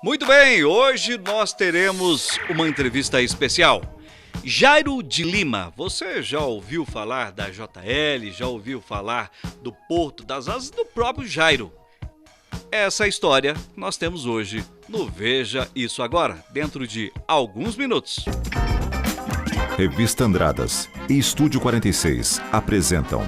Muito bem, hoje nós teremos uma entrevista especial. Jairo de Lima, você já ouviu falar da JL, já ouviu falar do Porto das Asas, do próprio Jairo? Essa história nós temos hoje no Veja Isso Agora, dentro de alguns minutos. Revista Andradas e Estúdio 46 apresentam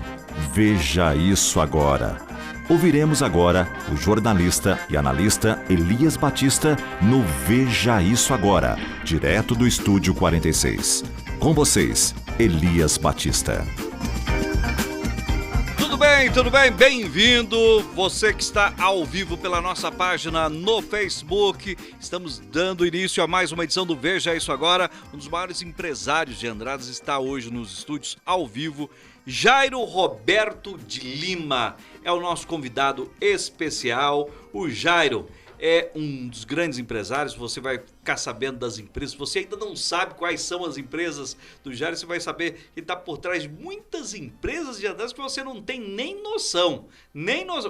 Veja Isso Agora. Ouviremos agora o jornalista e analista Elias Batista no Veja Isso Agora, direto do Estúdio 46. Com vocês, Elias Batista. Tudo bem? Bem-vindo! Você que está ao vivo pela nossa página no Facebook. Estamos dando início a mais uma edição do Veja Isso Agora. Um dos maiores empresários de Andradas está hoje nos estúdios ao vivo. Jairo Roberto de Lima é o nosso convidado especial. O Jairo é um dos grandes empresários, você vai ficar sabendo das empresas. Você ainda não sabe quais são as empresas do Jairo, você vai saber que está por trás de muitas empresas de Andradas que você não tem nem noção.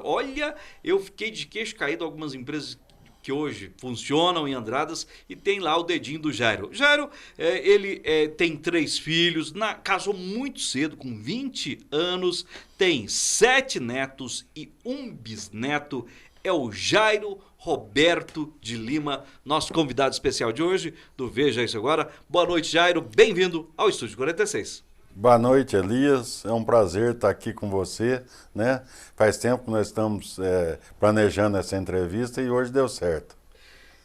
Olha, eu fiquei de queixo caído algumas empresas que hoje funcionam em Andradas e tem lá o dedinho do Jairo. Jairo, ele tem 3 filhos, casou muito cedo, com 20 anos, tem 7 netos e 1 bisneto. É o Jairo Roberto de Lima, nosso convidado especial de hoje do Veja Isso Agora. Boa noite, Jairo. Bem-vindo ao Estúdio 46. Boa noite, Elias. É um prazer estar aqui com você, né? Faz tempo que nós estamos planejando essa entrevista e hoje deu certo.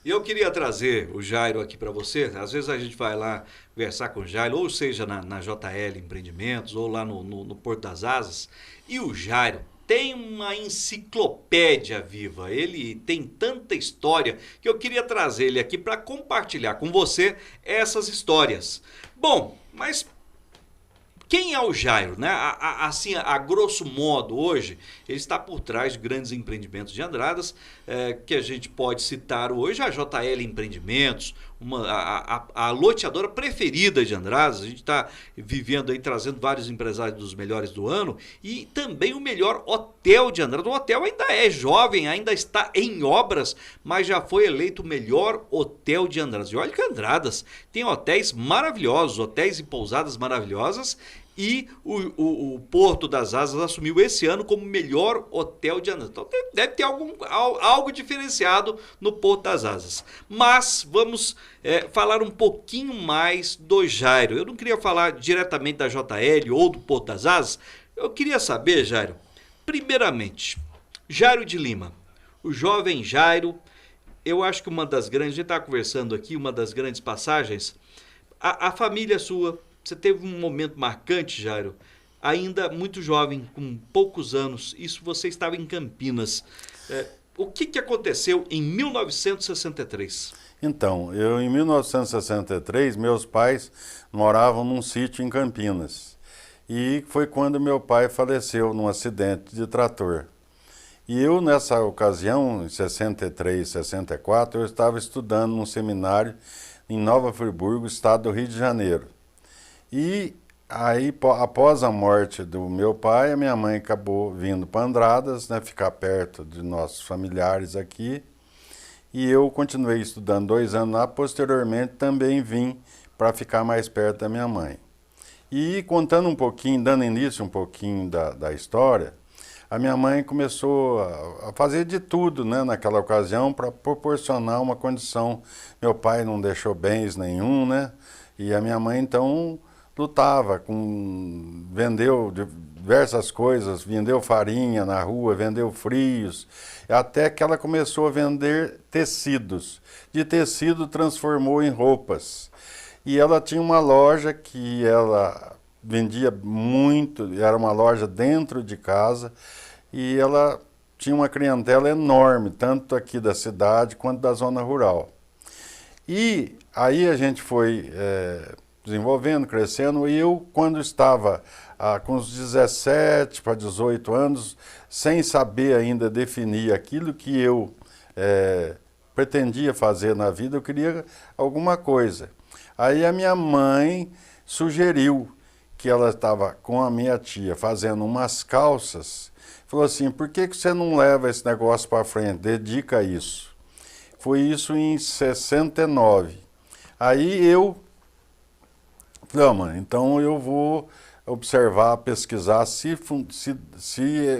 E eu queria trazer o Jairo aqui para você. Às vezes a gente vai lá conversar com o Jairo, ou seja, na JL Empreendimentos, ou lá no Porto das Asas. E o Jairo tem uma enciclopédia viva, ele tem tanta história que eu queria trazer ele aqui para compartilhar com você essas histórias. Bom, mas quem é o Jairo, né? Assim, a grosso modo, hoje, ele está por trás de grandes empreendimentos de Andradas, que a gente pode citar hoje, a JL Empreendimentos, a loteadora preferida de Andradas. A gente está vivendo aí, trazendo vários empresários dos melhores do ano, e também o melhor hotel de Andradas. O hotel ainda é jovem, ainda está em obras, mas já foi eleito o melhor hotel de Andradas. E olha que Andradas tem hotéis maravilhosos, hotéis e pousadas maravilhosas, e o Porto das Asas assumiu esse ano como o melhor hotel de Andradas. Então deve ter algo diferenciado no Porto das Asas. Mas vamos falar um pouquinho mais do Jairo. Eu não queria falar diretamente da JL ou do Porto das Asas. Eu queria saber, Jairo, primeiramente, Jairo de Lima, o jovem Jairo. Eu acho que uma das grandes, a gente está conversando aqui, uma das grandes passagens, a família sua. Você teve um momento marcante, Jairo, ainda muito jovem, com poucos anos. Isso, você estava em Campinas. O que aconteceu em 1963? Então, em 1963, meus pais moravam num sítio em Campinas. E foi quando meu pai faleceu num acidente de trator. E eu, nessa ocasião, em 63, 64, eu estava estudando num seminário em Nova Friburgo, estado do Rio de Janeiro. E aí, após a morte do meu pai, a minha mãe acabou vindo para Andradas, né, ficar perto de nossos familiares aqui. E eu continuei estudando 2 anos lá, posteriormente também vim para ficar mais perto da minha mãe. E contando um pouquinho, dando início um pouquinho da história, a minha mãe começou a fazer de tudo, né, naquela ocasião para proporcionar uma condição. Meu pai não deixou bens nenhum, né, e a minha mãe então lutava, vendeu diversas coisas, vendeu farinha na rua, vendeu frios, até que ela começou a vender tecidos. De tecido transformou em roupas. E ela tinha uma loja que ela vendia muito, era uma loja dentro de casa, e ela tinha uma clientela enorme, tanto aqui da cidade quanto da zona rural. E aí a gente foi desenvolvendo, crescendo, e eu, quando estava com uns 17 para 18 anos, sem saber ainda definir aquilo que eu pretendia fazer na vida, eu queria alguma coisa. Aí a minha mãe sugeriu que ela estava com a minha tia fazendo umas calças, falou assim, por que você não leva esse negócio para frente, dedica a isso? foi isso em 69. Aí eu falei, mãe, então eu vou observar, pesquisar se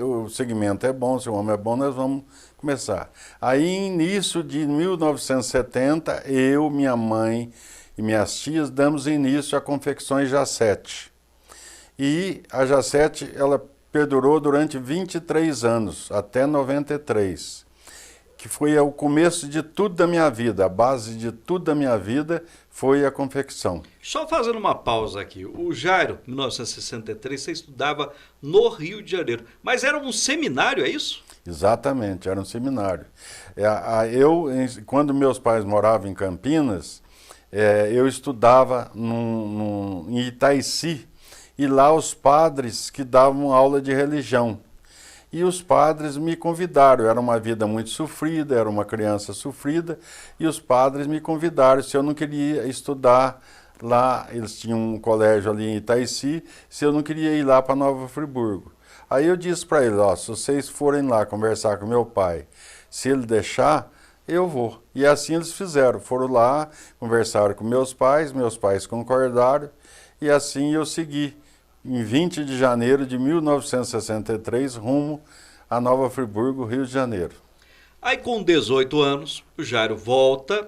o segmento é bom, se o homem é bom, nós vamos começar. Aí, início de 1970, eu, minha mãe e minhas tias damos início a Confecções Jacete. E a Jacete, ela perdurou durante 23 anos, até 93, que foi o começo de tudo da minha vida, a base de tudo da minha vida foi a confecção. Só fazendo uma pausa aqui, o Jairo, em 1963, você estudava no Rio de Janeiro, mas era um seminário, é isso? Exatamente, era um seminário. Quando meus pais moravam em Campinas, eu estudava em Itaici, e lá os padres que davam aula de religião. E os padres me convidaram, era uma vida muito sofrida, era uma criança sofrida, e os padres me convidaram se eu não queria estudar lá, eles tinham um colégio ali em Itaici, se eu não queria ir lá para Nova Friburgo. Aí eu disse para eles, se vocês forem lá conversar com meu pai, se ele deixar, eu vou. E assim eles fizeram, foram lá, conversaram com meus pais concordaram, e assim eu segui. Em 20 de janeiro de 1963, rumo a Nova Friburgo, Rio de Janeiro. Aí com 18 anos, o Jairo volta,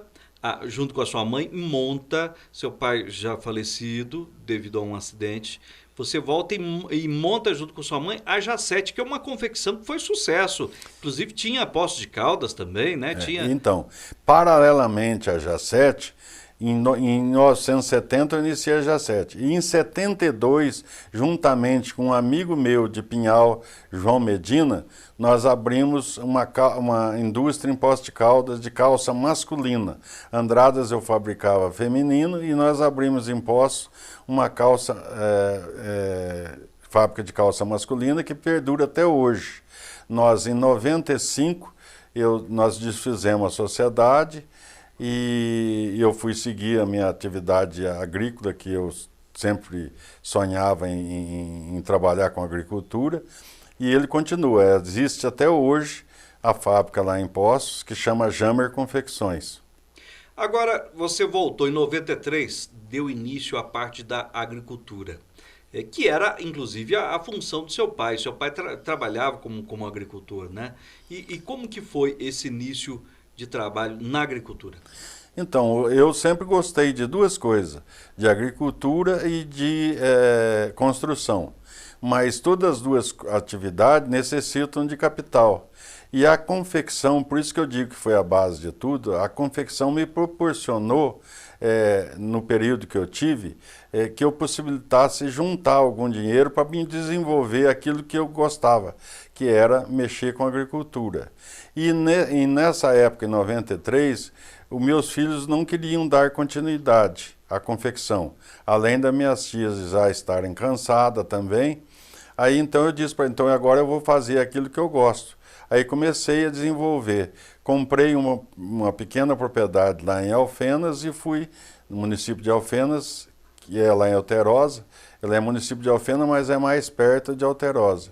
junto com a sua mãe, monta, seu pai já falecido devido a um acidente, você volta e monta junto com sua mãe a Jacete, que é uma confecção que foi sucesso. Inclusive tinha Poços de Caldas também, né? Então, paralelamente à Jacete, em 1970 eu iniciei a Jacete. E em 72, juntamente com um amigo meu de Pinhal, João Medina, nós abrimos uma indústria em Poços de Caldas de calça masculina. Andradas eu fabricava feminino e nós abrimos em Poços uma fábrica de calça masculina que perdura até hoje. Nós, em 95, nós desfizemos a sociedade, e eu fui seguir a minha atividade agrícola, que eu sempre sonhava em trabalhar com agricultura, e ele continua. Existe até hoje a fábrica lá em Poços, que chama Jamer Confecções. Agora, você voltou em 93, deu início à parte da agricultura, que era, inclusive, a função do seu pai. Seu pai trabalhava como agricultor, né? E como que foi esse início de trabalho na agricultura? Então, eu sempre gostei de duas coisas, de agricultura e de construção. Mas todas as duas atividades necessitam de capital. E a confecção, por isso que eu digo que foi a base de tudo, a confecção me proporcionou, no período que eu tive, que eu possibilitasse juntar algum dinheiro para me desenvolver aquilo que eu gostava, que era mexer com agricultura. E nessa época, em 93, os meus filhos não queriam dar continuidade à confecção, além das minhas tias já estarem cansadas também. Aí então eu disse para então agora eu vou fazer aquilo que eu gosto. Aí comecei a desenvolver. Comprei uma pequena propriedade lá em Alfenas e fui no município de Alfenas, que é lá em Alterosa. Ela é município de Alfenas, mas é mais perto de Alterosa.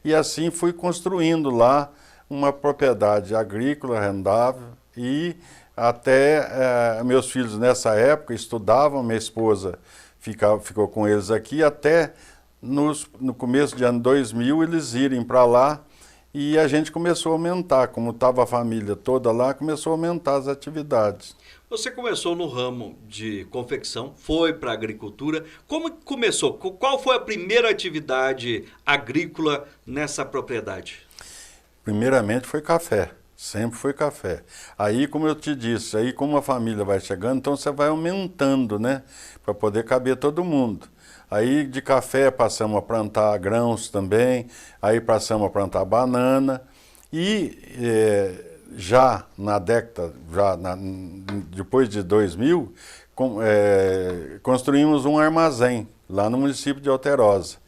E assim fui construindo lá uma propriedade agrícola rendável e até meus filhos nessa época estudavam, minha esposa ficou com eles aqui, até no começo de ano 2000 eles irem para lá. E a gente começou a aumentar, como estava a família toda lá, começou a aumentar as atividades. Você começou no ramo de confecção, foi para a agricultura. Como que começou? Qual foi a primeira atividade agrícola nessa propriedade? Primeiramente foi café, sempre foi café. Aí, como eu te disse, aí como a família vai chegando, então você vai aumentando, né? Para poder caber todo mundo. Aí de café passamos a plantar grãos também, aí passamos a plantar banana e já na década, depois de 2000, construímos um armazém lá no município de Alterosa.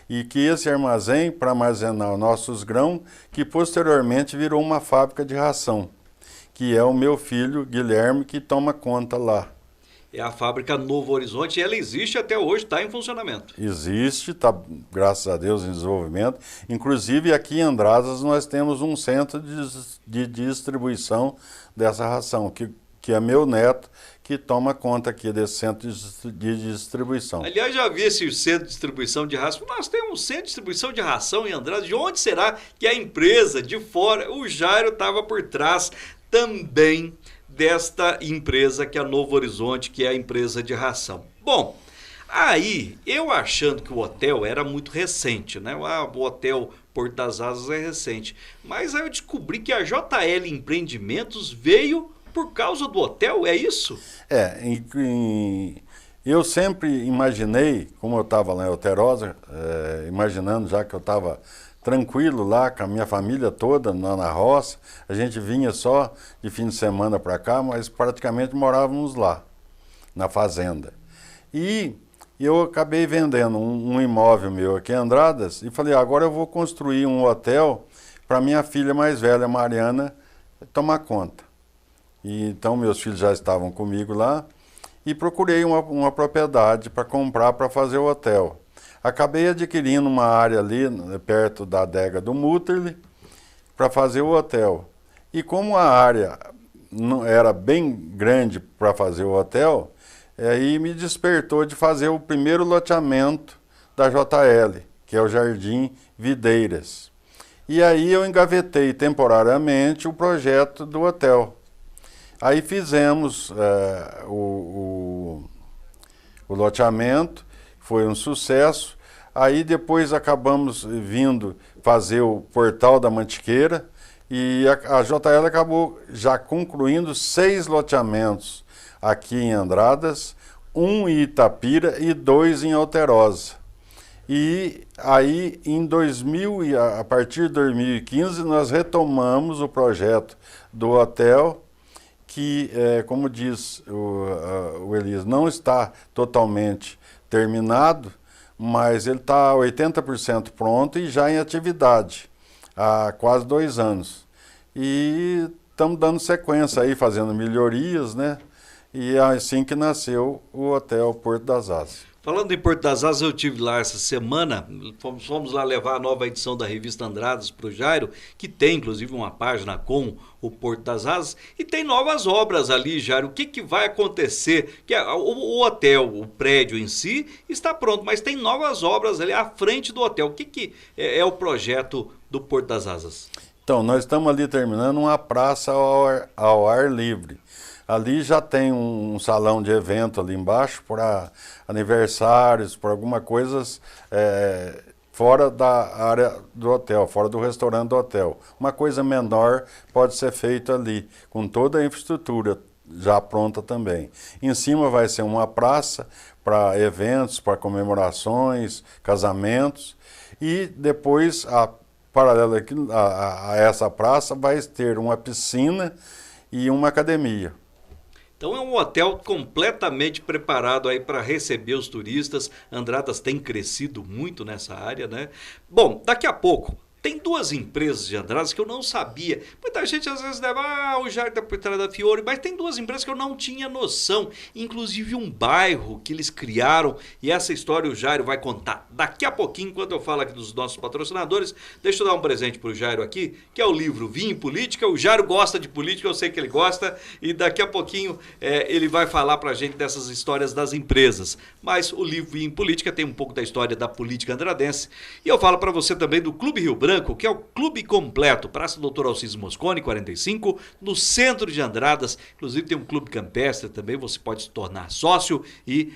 E que esse armazém, para armazenar os nossos grãos, que posteriormente virou uma fábrica de ração, que é o meu filho Guilherme que toma conta lá. é a fábrica Novo Horizonte, e ela existe até hoje, está em funcionamento. Existe, está, graças a Deus, em desenvolvimento. Inclusive, aqui em Andradas, nós temos um centro de distribuição dessa ração, que é meu neto, que toma conta aqui desse centro de distribuição. Aliás, já vi esse centro de distribuição de ração. Nós temos um centro de distribuição de ração em Andradas. De onde será que a empresa de fora, o Jairo estava por trás também desta empresa que é a Novo Horizonte, que é a empresa de ração? Bom, aí eu achando que o hotel era muito recente, né? O hotel Porto das Asas é recente. Mas aí eu descobri que a JL Empreendimentos veio por causa do hotel, é isso? Eu sempre imaginei, como eu estava lá em Alterosa, imaginando já que eu estava tranquilo lá com a minha família toda lá na roça, a gente vinha só de fim de semana para cá, mas praticamente morávamos lá, na fazenda. E eu acabei vendendo um imóvel meu aqui em Andradas e falei, agora eu vou construir um hotel para minha filha mais velha, Mariana, tomar conta. E, então meus filhos já estavam comigo lá e procurei uma propriedade para comprar para fazer o hotel. Acabei adquirindo uma área ali perto da adega do Mutterle para fazer o hotel. E como a área não era bem grande para fazer o hotel, aí me despertou de fazer o primeiro loteamento da JL, que é o Jardim Videiras. E aí eu engavetei temporariamente o projeto do hotel. Aí fizemos o loteamento, foi um sucesso. Aí depois acabamos vindo fazer o Portal da Mantiqueira e a JL acabou já concluindo 6 loteamentos aqui em Andradas, 1 em Itapira e 2 em Alterosa. E aí a partir de 2015 nós retomamos o projeto do hotel, que, como diz o Elias, não está totalmente terminado, mas ele está 80% pronto e já em atividade há quase 2 anos. E estamos dando sequência aí, fazendo melhorias, né? E é assim que nasceu o Hotel Porto das Asas. Falando em Porto das Asas, eu tive lá essa semana, fomos lá levar a nova edição da revista Andradas para o Jairo, que tem inclusive uma página com o Porto das Asas, e tem novas obras ali, Jairo. O que vai acontecer? Que o hotel, o prédio em si, está pronto, mas tem novas obras ali à frente do hotel. O que é o projeto do Porto das Asas? Então, nós estamos ali terminando uma praça ao ar livre. Ali já tem um salão de evento ali embaixo para aniversários, para alguma coisas fora da área do hotel, fora do restaurante do hotel. Uma coisa menor pode ser feita ali, com toda a infraestrutura já pronta também. Em cima vai ser uma praça para eventos, para comemorações, casamentos, e depois, paralela a essa praça, vai ter uma piscina e uma academia. Então é um hotel completamente preparado aí para receber os turistas. Andradas tem crescido muito nessa área, né? Bom, daqui a pouco tem 2 empresas de Andradas que eu não sabia. Muita gente às vezes leva, o Jairo está por trás da Fiore, mas tem 2 empresas que eu não tinha noção. Inclusive um bairro que eles criaram, e essa história o Jairo vai contar daqui a pouquinho, enquanto eu falo aqui dos nossos patrocinadores. Deixa eu dar um presente para o Jairo aqui, que é o livro Vinho e Política. O Jairo gosta de política, eu sei que ele gosta, e daqui a pouquinho ele vai falar para a gente dessas histórias das empresas. Mas o livro Vinho e Política tem um pouco da história da política andradense. E eu falo para você também do Clube Rio Branco, que é o clube completo, Praça Doutor Alcides Mosconi, 45, no centro de Andradas. Inclusive tem um clube campestre também, você pode se tornar sócio e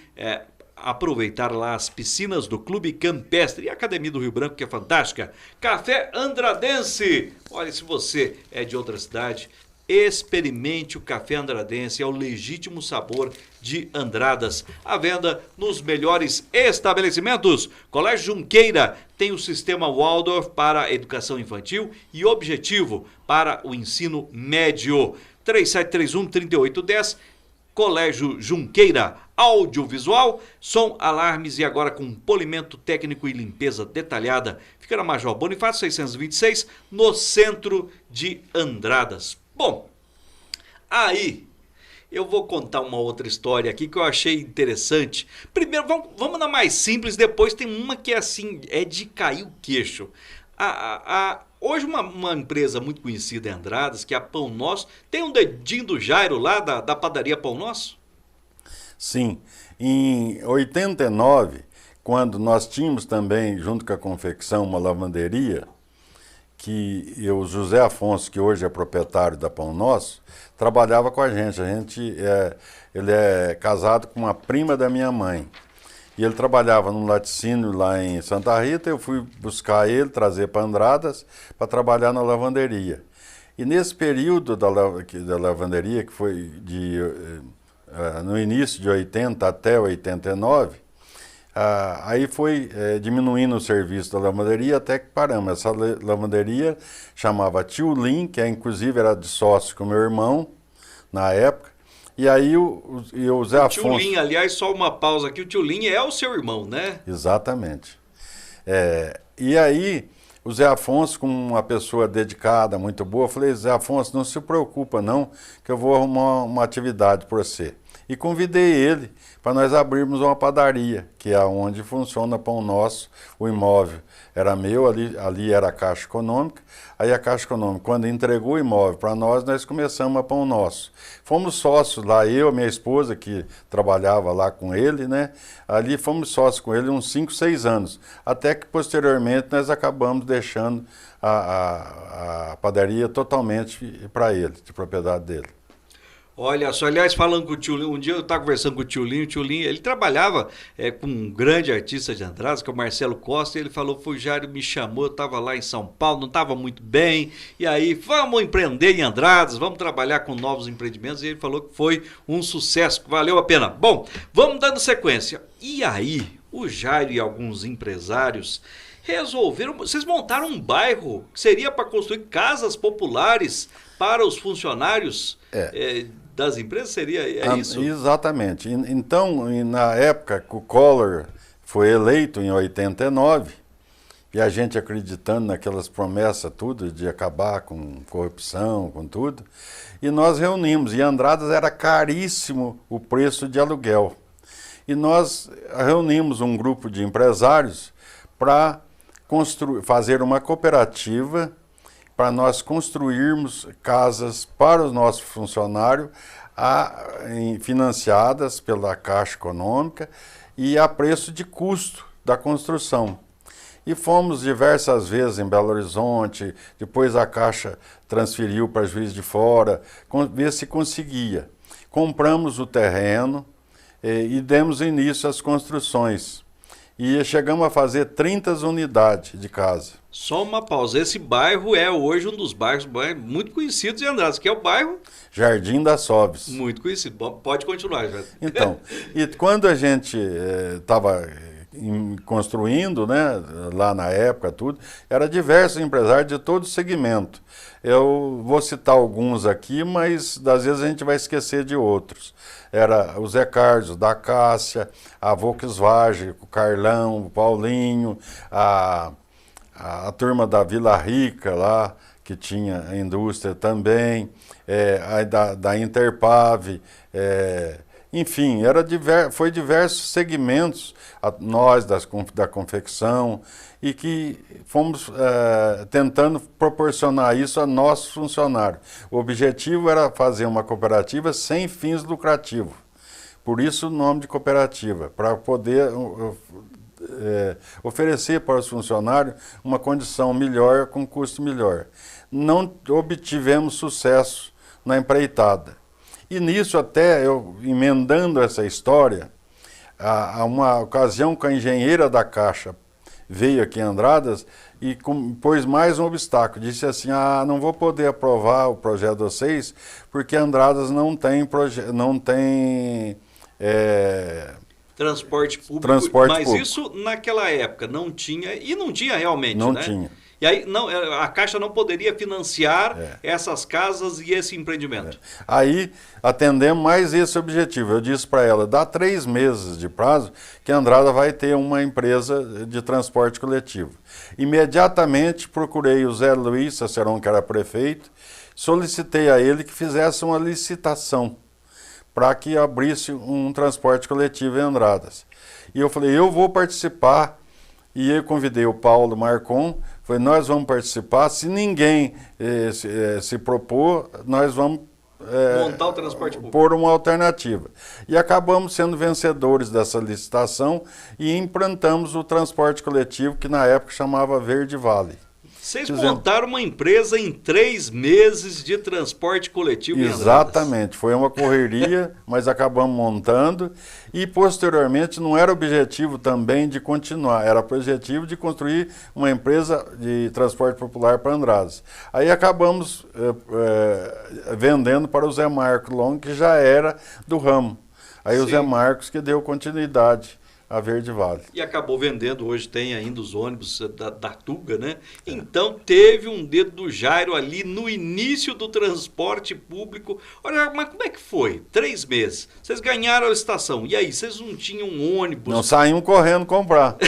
aproveitar lá as piscinas do Clube Campestre e a Academia do Rio Branco, que é fantástica. Café Andradense. Olha, se você é de outra cidade, experimente o café andradense, é o legítimo sabor de Andradas. À venda nos melhores estabelecimentos. Colégio Junqueira tem o sistema Waldorf para a educação infantil e Objetivo para o ensino médio. 3731-3810, Colégio Junqueira. Audiovisual, som, alarmes e agora com polimento técnico e limpeza detalhada. Fica na Major Bonifácio 626, no centro de Andradas. Bom, aí Eu vou contar uma outra história aqui que eu achei interessante. Primeiro, vamos na mais simples, depois tem uma que é assim, é de cair o queixo. Hoje uma empresa muito conhecida em Andradas, que é a Pão Nosso, tem um dedinho do Jairo lá da padaria Pão Nosso? Sim, em 89, quando nós tínhamos também, junto com a confecção, uma lavanderia, que o José Afonso, que hoje é proprietário da Pão Nosso, trabalhava com a gente. Ele é casado com uma prima da minha mãe. E ele trabalhava num laticínio lá em Santa Rita. Eu fui buscar ele, trazer para Andradas, para trabalhar na lavanderia. E nesse período da lavanderia, que foi no início de 80 até 89, aí foi diminuindo o serviço da lavanderia até que paramos. Essa lavanderia chamava Tio Lim, que inclusive era de sócio com meu irmão na época. E aí o Zé Afonso... O Tio Lim, aliás, só uma pausa aqui, o Tio Lim é o seu irmão, né? Exatamente. E aí o Zé Afonso, com uma pessoa dedicada, muito boa, eu falei: Zé Afonso, não se preocupa não, que eu vou arrumar uma atividade para você. E convidei ele para nós abrirmos uma padaria, que é onde funciona Pão Nosso. O imóvel era meu, ali era a Caixa Econômica. Aí a Caixa Econômica, quando entregou o imóvel para nós começamos a Pão Nosso. Fomos sócios lá, eu, minha esposa, que trabalhava lá com ele, né? Ali fomos sócios com ele uns 5, 6 anos. Até que posteriormente nós acabamos deixando a padaria totalmente para ele, de propriedade dele. Olha só, aliás, falando com o Tio Lim, um dia eu estava conversando com o Tio Lim, ele trabalhava com um grande artista de Andradas, que é o Marcelo Costa, e ele falou: o Jairo me chamou, eu estava lá em São Paulo, não estava muito bem, e aí, vamos empreender em Andradas, vamos trabalhar com novos empreendimentos, e ele falou que foi um sucesso, que valeu a pena. Bom, vamos dando sequência. E aí, o Jairo e alguns empresários resolveram, vocês montaram um bairro que seria para construir casas populares para os funcionários das empresas, seria isso? Exatamente. Então, na época que o Collor foi eleito, em 89, e a gente acreditando naquelas promessas tudo, de acabar com corrupção, com tudo, e nós reunimos, e Andradas era caríssimo o preço de aluguel. E nós reunimos um grupo de empresários para fazer uma cooperativa para nós construirmos casas para os nossos funcionários, financiadas pela Caixa Econômica e a preço de custo da construção. E fomos diversas vezes em Belo Horizonte, depois a Caixa transferiu para Juiz de Fora, ver se conseguia. Compramos o terreno e demos início às construções. E chegamos a fazer 30 unidades de casa. Só uma pausa. Esse bairro é hoje um dos bairros muito conhecidos em Andradas, que é o bairro Jardim das Sobes. Muito conhecido. Pode continuar, já. Então, e quando a gente estava construindo, né, lá na época, tudo, era diversos empresários de todo segmento. Eu vou citar alguns aqui, mas às vezes a gente vai esquecer de outros. Era o Zé Carlos, da Cássia, a Volkswagen, o Carlão, o Paulinho, a turma da Vila Rica lá, que tinha a indústria também, da Interpave, enfim, foi diversos segmentos, nós da confecção, e que fomos tentando proporcionar isso a nossos funcionários. O objetivo era fazer uma cooperativa sem fins lucrativos, por isso o nome de cooperativa, para poder oferecer para os funcionários uma condição melhor, com custo melhor. Não obtivemos sucesso na empreitada. E nisso até, eu emendando essa história, a uma ocasião que a engenheira da Caixa veio aqui em Andradas e pôs mais um obstáculo. Disse assim: não vou poder aprovar o projeto de vocês porque Andradas não tem transporte público. Mas público. Isso naquela época não tinha, e não tinha realmente, não, né? Não tinha. E aí a Caixa não poderia financiar essas casas e esse empreendimento. Aí atendemos mais esse objetivo. Eu disse para ela: dá 3 meses de prazo que a Andrada vai ter uma empresa de transporte coletivo. Imediatamente procurei o Zé Luiz Saceron, que era prefeito, solicitei a ele que fizesse uma licitação para que abrisse um transporte coletivo em Andradas. E eu falei, eu vou participar. E eu convidei o Paulo Marcon, falei, nós vamos participar, se ninguém se propor, nós vamos montar o transporte público, por uma alternativa. E acabamos sendo vencedores dessa licitação e implantamos o transporte coletivo, que na época chamava Verde Vale. Vocês montaram uma empresa em 3 meses de transporte coletivo em Andradas. Exatamente, foi uma correria, mas acabamos montando e posteriormente não era objetivo também de continuar, era objetivo de construir uma empresa de transporte popular para Andradas. Aí acabamos vendendo para o Zé Marcos Long, que já era do ramo. Aí Sim. O Zé Marcos que deu continuidade a Verde Vale. E acabou vendendo, hoje tem ainda os ônibus da Tuga, né? Então teve um dedo do Jairo ali no início do transporte público. Olha, mas como é que foi? 3 meses. Vocês ganharam a estação. E aí, vocês não tinham um ônibus? Não saíam correndo comprar.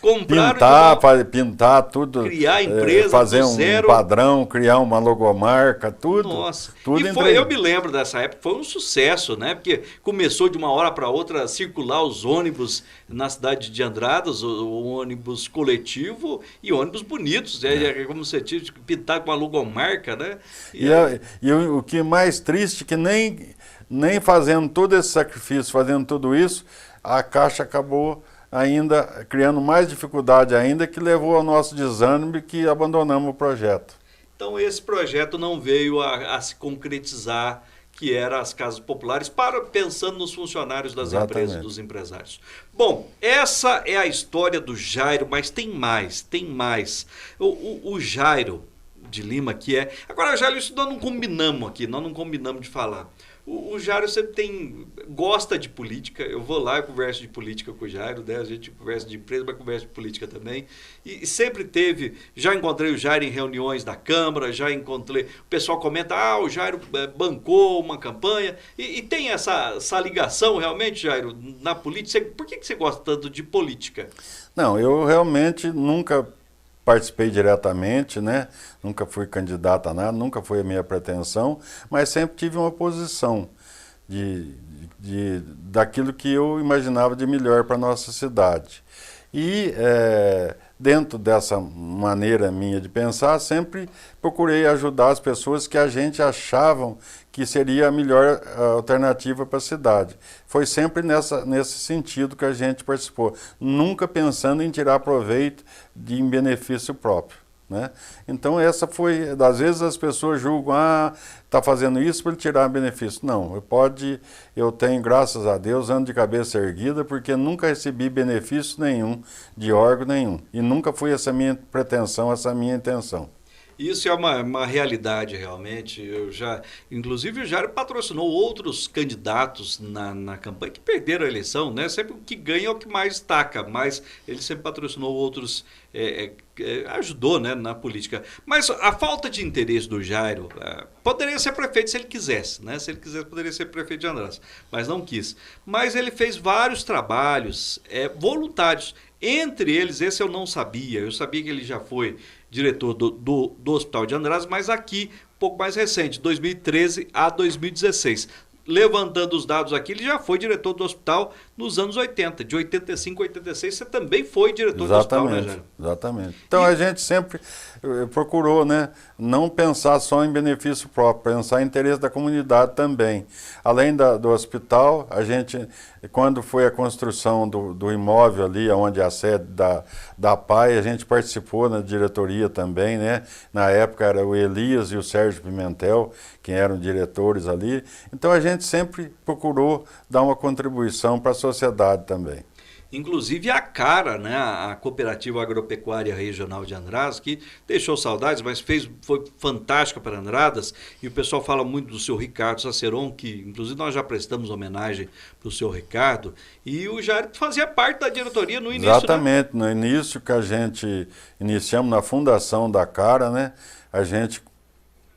Compraram pintar tudo, criar a empresa fazer zero. Um padrão, criar uma logomarca, tudo. Nossa, tudo e foi, eu me lembro dessa época, foi um sucesso, né? Porque começou de uma hora para outra a circular os ônibus na cidade de Andradas, o ônibus coletivo e ônibus bonitos, como você tinha, pintar com uma logomarca, né? E o que é mais triste que nem fazendo todo esse sacrifício, fazendo tudo isso, a Caixa acabou ainda criando mais dificuldade ainda, que levou ao nosso desânimo e que abandonamos o projeto. Então esse projeto não veio a se concretizar, que era as casas populares, pensando nos funcionários das empresas, dos empresários. Bom, essa é a história do Jairo, mas tem mais. O Jairo de Lima, que é... Agora, Jairo, isso nós não combinamos aqui, nós não combinamos de falar. O Jairo sempre gosta de política, eu vou lá e converso de política com o Jairo, né? A gente conversa de empresa, mas conversa de política também. E sempre teve, já encontrei o Jairo em reuniões da Câmara, já encontrei, o pessoal comenta, o Jairo bancou uma campanha, e tem essa ligação realmente, Jairo, na política. Por que você gosta tanto de política? Não, eu realmente nunca participei diretamente, né? Nunca fui candidato a nada, nunca foi a minha pretensão, mas sempre tive uma posição daquilo que eu imaginava de melhor para a nossa cidade. E dentro dessa maneira minha de pensar, sempre procurei ajudar as pessoas que a gente achavam que seria a melhor alternativa para a cidade. Foi sempre nesse sentido que a gente participou, nunca pensando em tirar proveito em benefício próprio, né? Então essa foi, às vezes as pessoas julgam, está fazendo isso para ele tirar benefício. Não, eu tenho, graças a Deus, ando de cabeça erguida, porque nunca recebi benefício nenhum, de órgão nenhum, e nunca foi essa minha pretensão, essa minha intenção. Isso é uma realidade, realmente. Inclusive, o Jairo patrocinou outros candidatos na campanha que perderam a eleição, né? Sempre o que ganha é o que mais destaca, mas ele sempre patrocinou outros, ajudou, né, na política. Mas a falta de interesse do Jairo, poderia ser prefeito se ele quisesse, né? Se ele quisesse, poderia ser prefeito de Andradas, mas não quis. Mas ele fez vários trabalhos voluntários. Entre eles, esse eu não sabia. Eu sabia que ele já foi diretor do Hospital de Andradas, mas aqui, um pouco mais recente, 2013 a 2016. Levantando os dados aqui, ele já foi diretor do hospital nos anos 80. De 85 a 86, você também foi diretor do hospital, né, Jairo? Exatamente. Então a gente sempre procurou, né, não pensar só em benefício próprio, pensar em interesse da comunidade também. Além do hospital, a gente, quando foi a construção do imóvel ali, onde é a sede da PAI, a gente participou na diretoria também, né? Na época era o Elias e o Sérgio Pimentel, que eram diretores ali. Então a gente sempre procurou dar uma contribuição para a sociedade também. Inclusive a CARA, né, a Cooperativa Agropecuária Regional de Andradas, que deixou saudades, mas foi fantástica para Andradas, e o pessoal fala muito do seu Ricardo Saceron, que inclusive nós já prestamos homenagem para o seu Ricardo, e o Jairo fazia parte da diretoria no início. Exatamente, né? No início que a gente iniciamos na fundação da CARA, né, a gente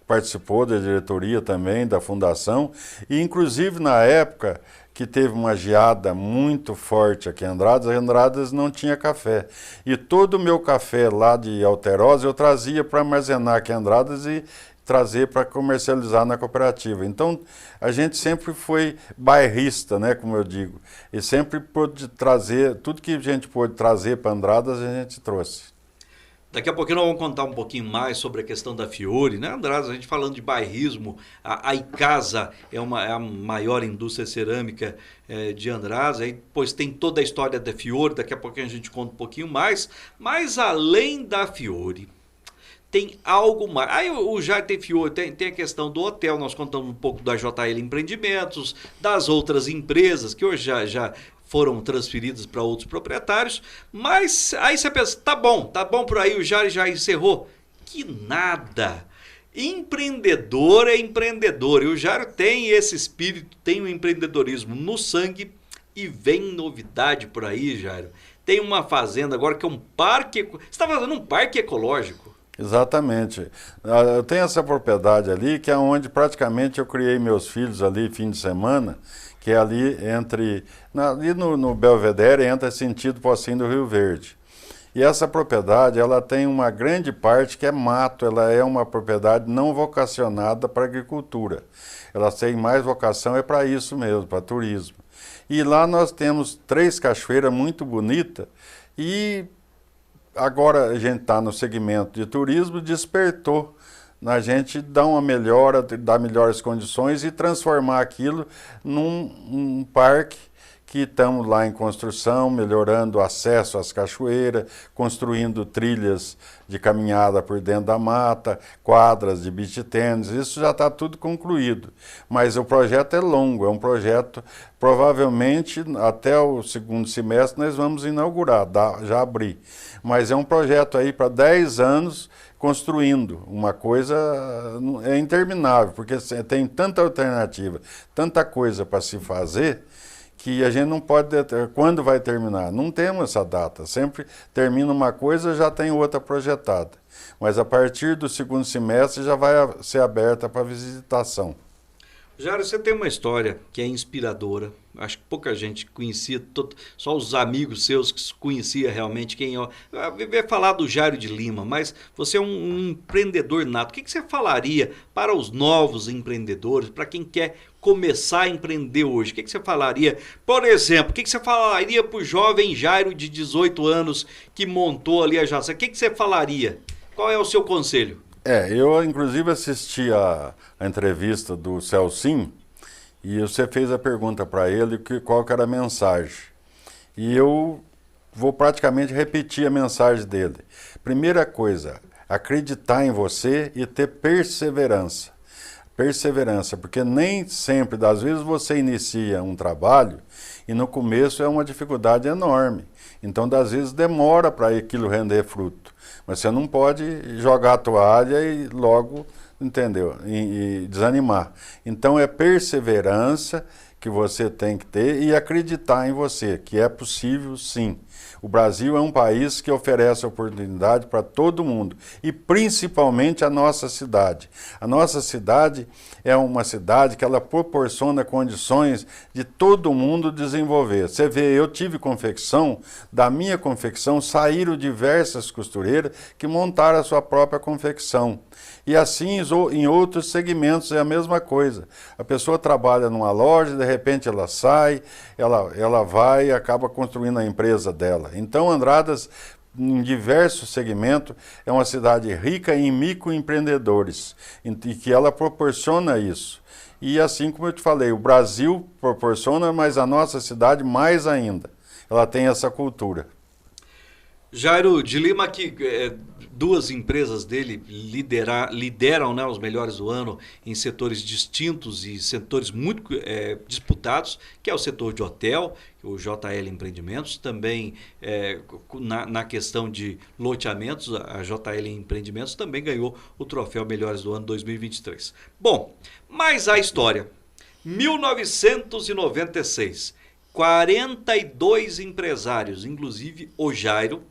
participou da diretoria também, da fundação, e inclusive na época que teve uma geada muito forte aqui em Andradas não tinha café. E todo o meu café lá de Alterosa eu trazia para armazenar aqui em Andradas e trazer para comercializar na cooperativa. Então, a gente sempre foi bairrista, né, como eu digo, e sempre pôde trazer, tudo que a gente pôde trazer para Andradas, a gente trouxe. Daqui a pouquinho nós vamos contar um pouquinho mais sobre a questão da Fiore, né, Andradas? A gente falando de bairrismo, a Icasa é a maior indústria cerâmica de Andradas, aí depois tem toda a história da Fiore, daqui a pouquinho a gente conta um pouquinho mais, mas além da Fiore, tem algo mais. Aí o Jair tem Fiore, tem a questão do hotel, nós contamos um pouco da JL Empreendimentos, das outras empresas que hoje já foram transferidas para outros proprietários, mas aí você pensa, tá bom por aí, o Jair já encerrou. Que nada! Empreendedor é empreendedor, e o Jair tem esse espírito, tem o empreendedorismo no sangue, e vem novidade por aí, Jair. Tem uma fazenda agora que é um parque, você está fazendo um parque ecológico. Exatamente. Eu tenho essa propriedade ali, que é onde praticamente eu criei meus filhos ali fim de semana, que é ali ali no Belvedere, entra sentido Pocinho do Rio Verde. E essa propriedade, ela tem uma grande parte que é mato, ela é uma propriedade não vocacionada para agricultura. Ela tem mais vocação é para isso mesmo, para turismo. E lá nós temos 3 cachoeiras muito bonitas e agora a gente está no segmento de turismo, despertou na gente dar uma melhora, dar melhores condições e transformar aquilo num parque que estamos lá em construção, melhorando o acesso às cachoeiras, construindo trilhas de caminhada por dentro da mata, quadras de beach tênis, isso já está tudo concluído. Mas o projeto é longo, é um projeto, provavelmente até o 2º semestre nós vamos inaugurar, já abrir. Mas é um projeto aí para 10 anos, construindo uma coisa é interminável, porque tem tanta alternativa, tanta coisa para se fazer, que a gente não pode... Quando vai terminar? Não temos essa data. Sempre termina uma coisa, já tem outra projetada. Mas a partir do 2º semestre já vai ser aberta para visitação. Jair, você tem uma história que é inspiradora. Acho que pouca gente conhecia, só os amigos seus que conhecia realmente quem é. Vai falar do Jairo de Lima, mas você é um empreendedor nato. O que você falaria para os novos empreendedores, para quem quer começar a empreender hoje? O que você falaria? Por exemplo, o que você falaria para o jovem Jairo de 18 anos que montou ali a Jaça? O que você falaria? Qual é o seu conselho? Eu inclusive assisti a entrevista do Celcinho e você fez a pergunta para ele qual que era a mensagem. E eu vou praticamente repetir a mensagem dele. Primeira coisa, acreditar em você e ter perseverança. Perseverança, porque nem sempre, das vezes você inicia um trabalho e no começo é uma dificuldade enorme. Então, das vezes demora para aquilo render fruto. Mas você não pode jogar a toalha e logo, entendeu? E desanimar. Então, é perseverança que você tem que ter e acreditar em você, que é possível sim. O Brasil é um país que oferece oportunidade para todo mundo e principalmente a nossa cidade. A nossa cidade é uma cidade que ela proporciona condições de todo mundo desenvolver. Você vê, eu tive confecção, da minha confecção saíram diversas costureiras que montaram a sua própria confecção. E assim em outros segmentos é a mesma coisa. A pessoa trabalha numa loja, de repente ela sai, ela vai e acaba construindo a empresa dela. Então Andradas, em diversos segmentos, é uma cidade rica em microempreendedores, e que ela proporciona isso. E assim como eu te falei, o Brasil proporciona, mas a nossa cidade mais ainda. Ela tem essa cultura. Jairo de Lima, que 2 empresas dele lideram, né, os melhores do ano em setores distintos e setores muito disputados, que é o setor de hotel, o JL Empreendimentos, também na questão de loteamentos, a JL Empreendimentos também ganhou o troféu Melhores do Ano 2023. Bom, mas a história, 1996, 42 empresários, inclusive o Jairo,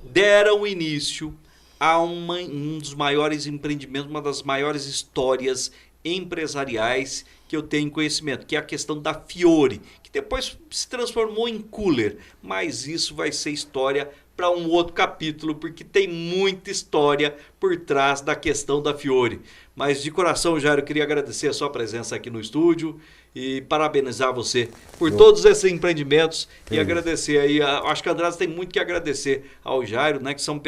deram início a um dos maiores empreendimentos, uma das maiores histórias empresariais que eu tenho conhecimento, que é a questão da Fiore, que depois se transformou em cooler, mas isso vai ser história para um outro capítulo, porque tem muita história por trás da questão da Fiore. Mas de coração, Jairo, eu queria agradecer a sua presença aqui no estúdio e parabenizar você por todos esses empreendimentos e agradecer aí, acho que a Andradas tem muito que agradecer ao Jairo, né, que são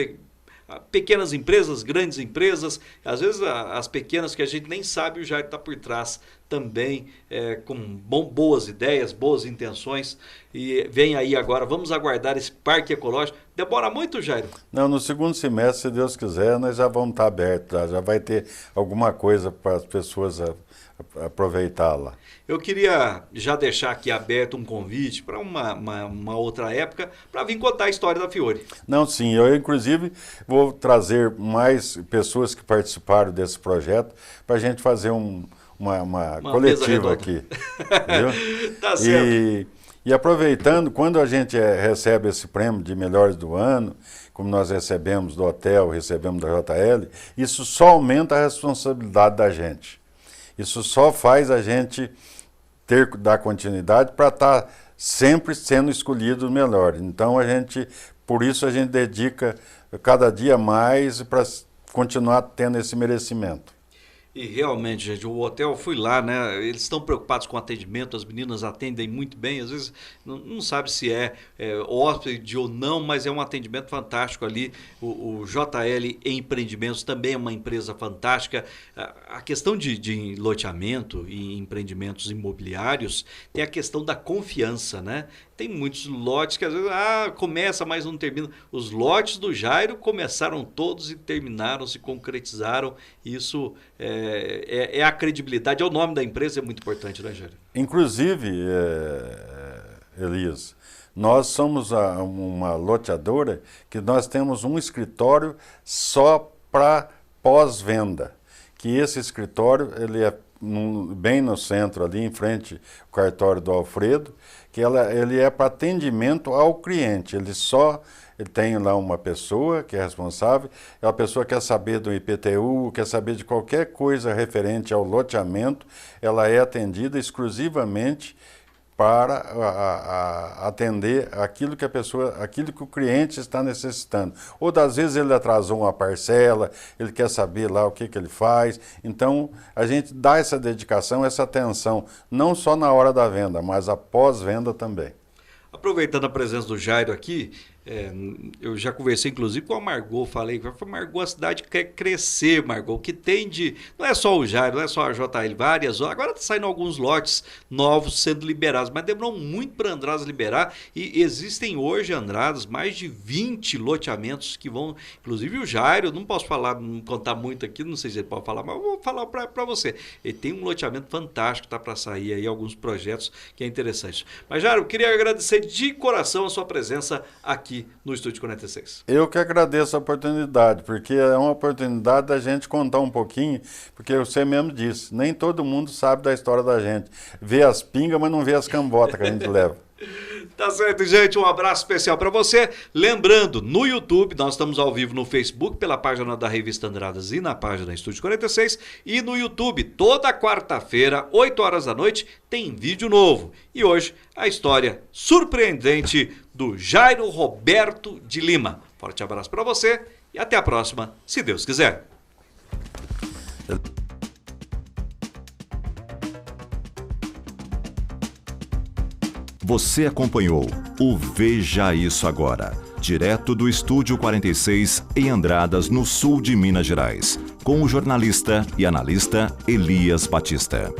pequenas empresas, grandes empresas, às vezes as pequenas que a gente nem sabe, o Jairo está por trás também, com boas ideias, boas intenções, e vem aí agora, vamos aguardar esse parque ecológico. Demora muito, Jairo? Não, no segundo semestre, se Deus quiser, nós já vamos estar abertos, já vai ter alguma coisa para as pessoas aproveitar lá. Eu queria já deixar aqui aberto um convite para uma outra época, para vir contar a história da Fiore. Não, sim, eu inclusive vou trazer mais pessoas que participaram desse projeto para a gente fazer uma coletiva aqui. Viu? Tá certo. E aproveitando, quando a gente recebe esse prêmio de melhores do ano, como nós recebemos do hotel, recebemos da JL, isso só aumenta a responsabilidade da gente. Isso só faz a gente dar continuidade para estar sempre sendo escolhido o melhor. Então por isso a gente dedica cada dia mais para continuar tendo esse merecimento. E realmente, gente, o hotel, fui lá, né? Eles estão preocupados com o atendimento, as meninas atendem muito bem, às vezes não sabe se é hóspede ou não, mas é um atendimento fantástico ali. O JL Empreendimentos também é uma empresa fantástica. A questão de loteamento e empreendimentos imobiliários tem a questão da confiança, né? Tem muitos lotes que às vezes começa, mas não termina. Os lotes do Jairo começaram todos e terminaram, se concretizaram. Isso é a credibilidade, é o nome da empresa, é muito importante, né, Jairo? Inclusive, Elias, nós somos uma loteadora que nós temos um escritório só para pós-venda. Que esse escritório, ele é bem no centro, ali em frente ao cartório do Alfredo, que ele é para atendimento ao cliente. Ele tem lá uma pessoa que é responsável, a pessoa quer saber do IPTU, quer saber de qualquer coisa referente ao loteamento, ela é atendida exclusivamente para atender aquilo que o cliente está necessitando. Ou das vezes ele atrasou uma parcela, ele quer saber lá o que ele faz. Então a gente dá essa dedicação, essa atenção, não só na hora da venda, mas após venda também. Aproveitando a presença do Jairo aqui, eu já conversei inclusive com a Margot, falei, Margot, a cidade quer crescer, Margot, o que tem não é só o Jairo, não é só a JL, várias, agora está saindo alguns lotes novos sendo liberados, mas demorou muito para Andradas liberar e existem hoje, Andradas, mais de 20 loteamentos que vão, inclusive o Jairo, não posso não contar muito aqui, não sei se ele pode falar, mas eu vou falar para você, ele tem um loteamento fantástico, está para sair aí alguns projetos que é interessante. Mas Jairo, eu queria agradecer de coração a sua presença aqui no Estúdio 46. Eu que agradeço a oportunidade, porque é uma oportunidade da gente contar um pouquinho, porque você mesmo disse, nem todo mundo sabe da história da gente. Vê as pingas, mas não vê as cambotas que a gente leva. Tá certo, gente, um abraço especial para você. Lembrando, no YouTube, nós estamos ao vivo no Facebook, pela página da Revista Andradas e na página da Estúdio 46. E no YouTube, toda quarta-feira, 8 horas da noite, tem vídeo novo. E hoje, a história surpreendente do Jairo Roberto de Lima. Forte abraço para você e até a próxima, se Deus quiser. Você acompanhou o Veja Isso Agora, direto do Estúdio 46 em Andradas, no sul de Minas Gerais, com o jornalista e analista Elias Batista.